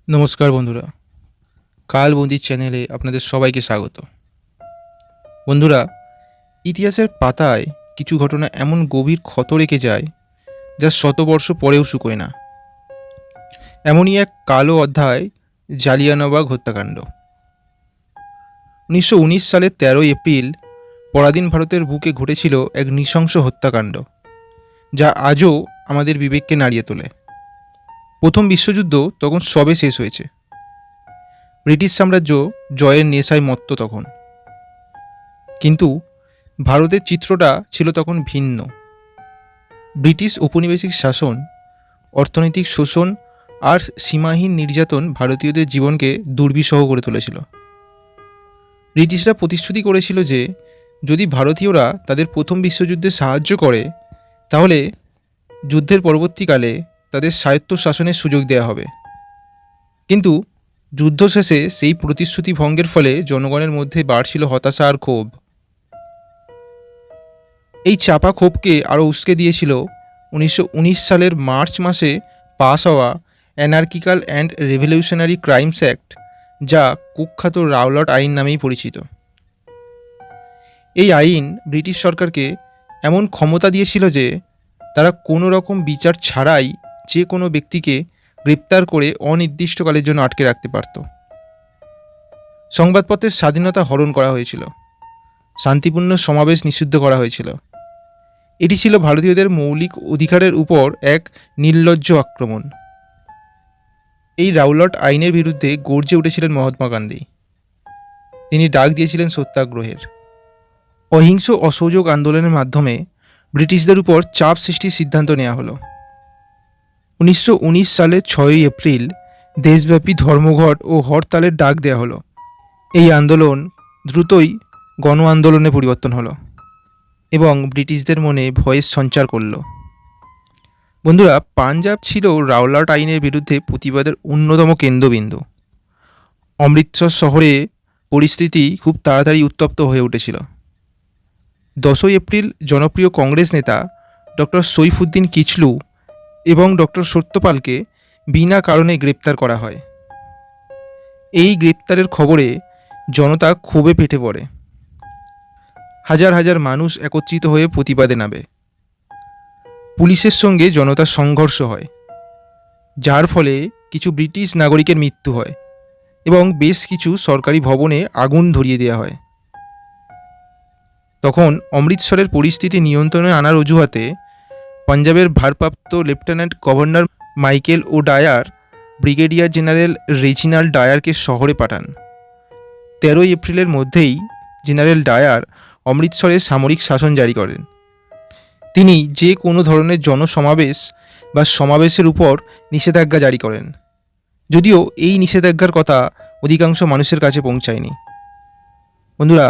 নমস্কার বন্ধুরা, কালবন্দি চ্যানেলে আপনাদের সবাইকে স্বাগত। বন্ধুরা, ইতিহাসের পাতায় কিছু ঘটনা এমন গভীর ক্ষত রেখে যায় যা শতবর্ষ পরেও শুকোয় না। এমনই এক কালো অধ্যায় জালিয়ানওয়ালাবাগ হত্যাকাণ্ড। 1919 সালের 13 এপ্রিল পরাধীন ভারতের বুকে ঘটেছিল এক নৃশংস হত্যাকাণ্ড যা আজও আমাদের বিবেককে নাড়িয়ে তোলে। প্রথম বিশ্বযুদ্ধ তখন সবে শেষ হয়েছে। ব্রিটিশ সাম্রাজ্য জয়ের নেশায় মত্ত তখন, কিন্তু ভারতের চিত্রটা ছিল তখন ভিন্ন। ব্রিটিশ ঔপনিবেশিক শাসন, অর্থনৈতিক শোষণ আর সীমাহীন নির্যাতন ভারতীয়দের জীবনকে দুর্বিষহ করে তুলেছিল। ব্রিটিশরা প্রতিশ্রুতি করেছিল যে যদি ভারতীয়রা তাদের প্রথম বিশ্বযুদ্ধে সাহায্য করে তাহলে যুদ্ধের পরবর্তীকালে তাদের স্বায়ত্ত শাসনের সুযোগ দেওয়া হবে। কিন্তু যুদ্ধ শেষে সেই প্রতিশ্রুতি ভঙ্গের ফলে জনগণের মধ্যে বাড়ছিল হতাশা আর ক্ষোভ। এই চাপা ক্ষোভকে আরও উস্কে দিয়েছিল 1919 সালের মার্চ মাসে পাস হওয়া অ্যানার্কিক্যাল অ্যান্ড রেভলিউশনারি ক্রাইমস অ্যাক্ট, যা কুখ্যাত রাওলাট আইন নামেই পরিচিত। এই আইন ব্রিটিশ সরকারকে এমন ক্ষমতা দিয়েছিল যে তারা কোনো রকম বিচার ছাড়াই যে কোনো ব্যক্তিকে গ্রেপ্তার করে অনির্দিষ্টকালের জন্য আটকে রাখতে পারত। সংবাদপত্রের স্বাধীনতা হরণ করা হয়েছিল, শান্তিপূর্ণ সমাবেশ নিষিদ্ধ করা হয়েছিল। এটি ছিল ভারতীয়দের মৌলিক অধিকারের উপর এক নির্লজ্জ আক্রমণ। এই রাওলাট আইনের বিরুদ্ধে গর্জে উঠেছিলেন মহাত্মা গান্ধী। তিনি ডাক দিয়েছিলেন সত্যাগ্রহের। অহিংস অসহযোগ আন্দোলনের মাধ্যমে ব্রিটিশদের উপর চাপ সৃষ্টির সিদ্ধান্ত নেওয়া হলো। 1919 সালের 6 এপ্রিল দেশব্যাপী ধর্মঘট ও হরতালের ডাক দেওয়া হলো। এই আন্দোলন দ্রুতই গণ আন্দোলনে পরিবর্তন হলো এবং ব্রিটিশদের মনে ভয়ের সঞ্চার করল। বন্ধুরা, পাঞ্জাব ছিল রাওলাট আইনের বিরুদ্ধে প্রতিবাদের অন্যতম কেন্দ্রবিন্দু। অমৃতসর শহরে পরিস্থিতি খুব তাড়াতাড়ি উত্তপ্ত হয়ে উঠেছিল। 10 এপ্রিল জনপ্রিয় কংগ্রেস নেতা ডক্টর সৈফুদ্দিন কিচলু এবং ডক্টর সত্যপালকে বিনা কারণে গ্রেপ্তার করা হয়। এই গ্রেপ্তারের খবরে জনতা ক্ষোভে ফেটে পড়ে। হাজার হাজার মানুষ একত্রিত হয়ে প্রতিবাদে নামে। পুলিশের সঙ্গে জনতার সংঘর্ষ হয়, যার ফলে কিছু ব্রিটিশ নাগরিকের মৃত্যু হয় এবং বেশ কিছু সরকারি ভবনে আগুন ধরিয়ে দেওয়া হয়। তখন অমৃতসরের পরিস্থিতি নিয়ন্ত্রণে আনার অজুহাতে পাঞ্জাবের ভারপ্রাপ্ত লেফটেন্যান্ট গভর্নর মাইকেল ও ডায়ার ব্রিগেডিয়ার জেনারেল রেজিনাল্ড ডায়ারকে শহরে পাঠান। 13 এপ্রিলের মধ্যেই জেনারেল ডায়ার অমৃতসরে সামরিক শাসন জারি করেন। তিনি যে কোনো ধরনের জনসমাবেশ বা সমাবেশের উপর নিষেধাজ্ঞা জারি করেন, যদিও এই নিষেধাজ্ঞার কথা অধিকাংশ মানুষের কাছে পৌঁছায়নি। বন্ধুরা,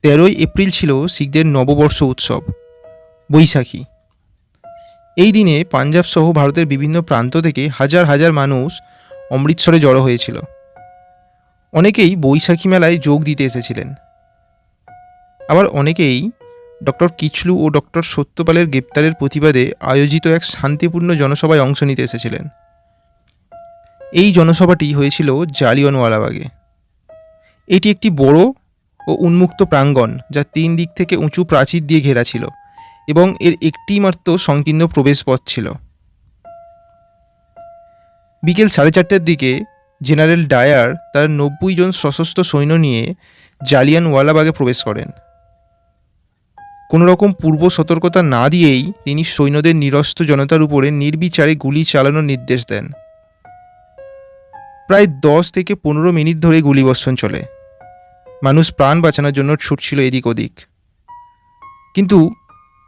13 এপ্রিল ছিল শিখদের নববর্ষ উৎসব বৈশাখী। এই দিনে পাঞ্জাব সহ ভারতের বিভিন্ন প্রান্ত থেকে হাজার হাজার মানুষ অমৃতসরে জড়ো হয়েছিল। অনেকেই বৈশাখী মেলায় যোগ দিতে এসেছিলেন, আবার অনেকেই ডক্টর কিচলু ও ডক্টর সত্যপালের গ্রেপ্তারের প্রতিবাদে আয়োজিত এক শান্তিপূর্ণ জনসভায় অংশ নিতে এসেছিলেন। এই জনসভাটি হয়েছিল জালিয়ানওয়ালাবাগে। এটি একটি বড় ও উন্মুক্ত প্রাঙ্গণ, যা 3 দিক থেকে উঁচু প্রাচীর দিয়ে ঘেরা ছিল এবং এর একটি মাত্র সংকীর্ণ প্রবেশপথ ছিল। বিকেল 4:30টার দিকে জেনারেল ডায়ার তার 90 জন সশস্ত্র সৈন্য নিয়ে জালিয়ানওয়ালাবাগে প্রবেশ করেন। কোনো রকম পূর্ব সতর্কতা না দিয়েই তিনি সৈন্যদের নিরস্ত্র জনতার উপরে নির্বিচারে গুলি চালানোর নির্দেশ দেন। প্রায় 10 থেকে 15 মিনিট ধরে গুলিবর্ষণ চলে। মানুষ প্রাণ বাঁচানোর জন্য ছুটছিল এদিক ওদিক, কিন্তু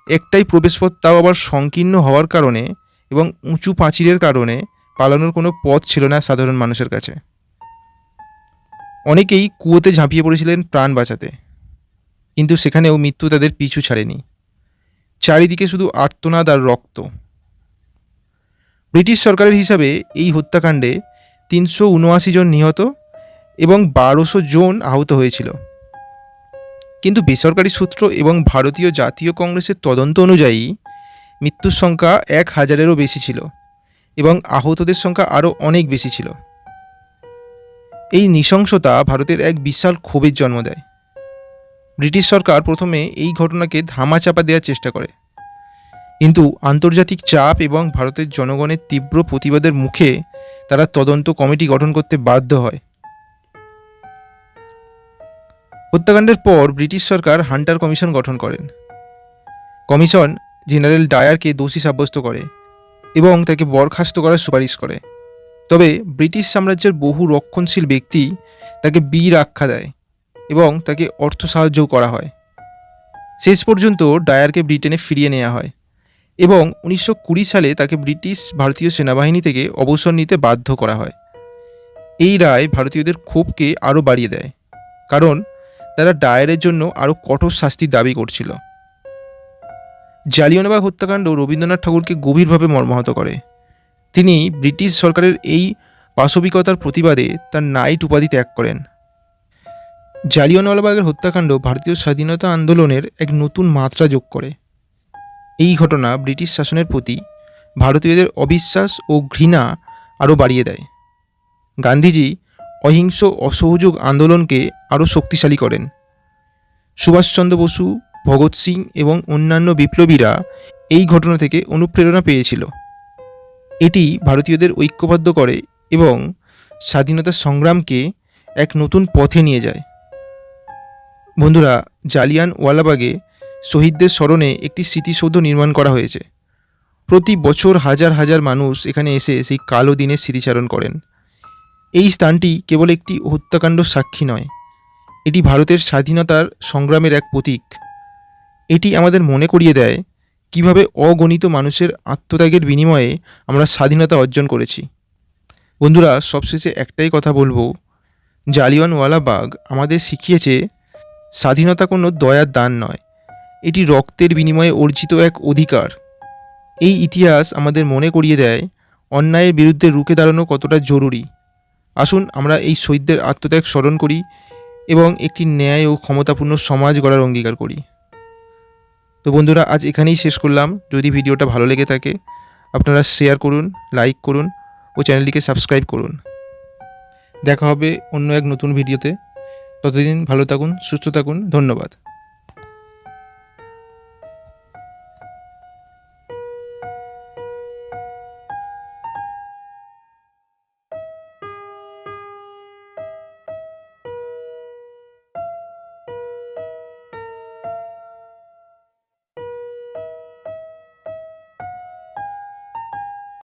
একটাই প্রবেশপথ, তাও আবার সংকীর্ণ হওয়ার কারণে এবং উঁচু প্রাচীরের কারণে পালানোর কোনো পথ ছিল না সাধারণ মানুষের কাছে। অনেকেই কুয়োতে ঝাঁপিয়ে পড়েছিলেন প্রাণ বাঁচাতে, কিন্তু সেখানেও মৃত্যু তাদের পিছু ছাড়েনি। চারিদিকে শুধু আর্তনাদ আর রক্ত। ব্রিটিশ সরকারের হিসাবে এই হত্যাকাণ্ডে 379 জন নিহত এবং 1200 জন আহত হয়েছিল। কিন্তু বেসরকারি সূত্র এবং ভারতীয় জাতীয় কংগ্রেসের তদন্ত অনুযায়ী মৃত্যুর সংখ্যা 1000-এরও বেশি ছিল এবং আহতদের সংখ্যা আরও অনেক বেশি ছিল। এই নৃশংসতা ভারতের এক বিশাল ক্ষোভের জন্ম দেয়। ব্রিটিশ সরকার প্রথমে এই ঘটনাকে ধামাচাপা দেওয়ার চেষ্টা করে, কিন্তু আন্তর্জাতিক চাপ এবং ভারতের জনগণের তীব্র প্রতিবাদের মুখে তারা তদন্ত কমিটি গঠন করতে বাধ্য হয়। হত্যাকাণ্ডের পর ব্রিটিশ সরকার হান্টার কমিশন গঠন করেন। কমিশন জেনারেল ডায়ারকে দোষী সাব্যস্ত করে এবং তাকে বরখাস্ত করার সুপারিশ করে। তবে ব্রিটিশ সাম্রাজ্যের বহু রক্ষণশীল ব্যক্তি তাকে বীর আখ্যা দেয় এবং তাকে অর্থ সাহায্যও করা হয়। শেষ পর্যন্ত ডায়ারকে ব্রিটেনে ফিরিয়ে নেওয়া হয় এবং 1920 সালে তাকে ব্রিটিশ ভারতীয় সেনাবাহিনী থেকে অবসর নিতে বাধ্য করা হয়। এই রায় ভারতীয়দের ক্ষোভকে আরও বাড়িয়ে দেয়, কারণ তারা ডায়ারের জন্য আরও কঠোর শাস্তির দাবি করছিল। জালিয়ানওয়ালাবাগ হত্যাকাণ্ড রবীন্দ্রনাথ ঠাকুরকে গভীরভাবে মর্মাহত করে। তিনি ব্রিটিশ সরকারের এই পাশবিকতার প্রতিবাদে তার নাইট উপাধি ত্যাগ করেন। জালিয়ানওয়ালাবাগের হত্যাকাণ্ড ভারতীয় স্বাধীনতা আন্দোলনের এক নতুন মাত্রা যোগ করে। এই ঘটনা ব্রিটিশ শাসনের প্রতি ভারতীয়দের অবিশ্বাস ও ঘৃণা আরও বাড়িয়ে দেয়। গান্ধীজি অহিংস অসহযোগ আন্দোলনকে আরও শক্তিশালী করেন। সুভাষচন্দ্র বসু, ভগৎ সিং এবং অন্যান্য বিপ্লবীরা এই ঘটনা থেকে অনুপ্রেরণা পেয়েছিল। এটি ভারতীয়দের ঐক্যবদ্ধ করে এবং স্বাধীনতা সংগ্রামকে এক নতুন পথে নিয়ে যায়। বন্ধুরা, জালিয়ানওয়ালাবাগে শহীদদের স্মরণে একটি স্মৃতিসৌধ নির্মাণ করা হয়েছে। প্রতি বছর হাজার হাজার মানুষ এখানে এসে সেই কালো দিনের স্মৃতিচারণ করেন। এই স্থানটি কেবল একটি হত্যাকাণ্ড সাক্ষী নয়, এটি ভারতের স্বাধীনতার সংগ্রামের এক প্রতীক। এটি আমাদের মনে করিয়ে দেয় কিভাবে অগণিত মানুষের আত্মত্যাগের বিনিময়ে আমরা স্বাধীনতা অর্জন করেছি। বন্ধুরা, সবশেষে একটাই কথা বলবো, জালিয়ানওয়ালাবাগ আমাদের শিখিয়েছে স্বাধীনতা কোনো দয়ার দান নয়, এটি রক্তের বিনিময়ে অর্জিত এক অধিকার। এই ইতিহাস আমাদের মনে করিয়ে দেয় অন্যায়ের বিরুদ্ধে রুখে দাঁড়ানো কতটা জরুরি। আসুন আমরা এই শহীদদের আত্মত্যাগ স্মরণ করি এবং একটি ন্যায় ও ক্ষমতাপূর্ণ সমাজ গড়ার অঙ্গীকার করি। তো বন্ধুরা, আজ এখানেই শেষ করলাম। যদি ভিডিওটা ভালো লেগে থাকে আপনারা শেয়ার করুন, লাইক করুন ও চ্যানেলটিকে সাবস্ক্রাইব করুন। দেখা হবে অন্য এক নতুন ভিডিওতে। ততদিন ভালো থাকুন, সুস্থ থাকুন। ধন্যবাদ।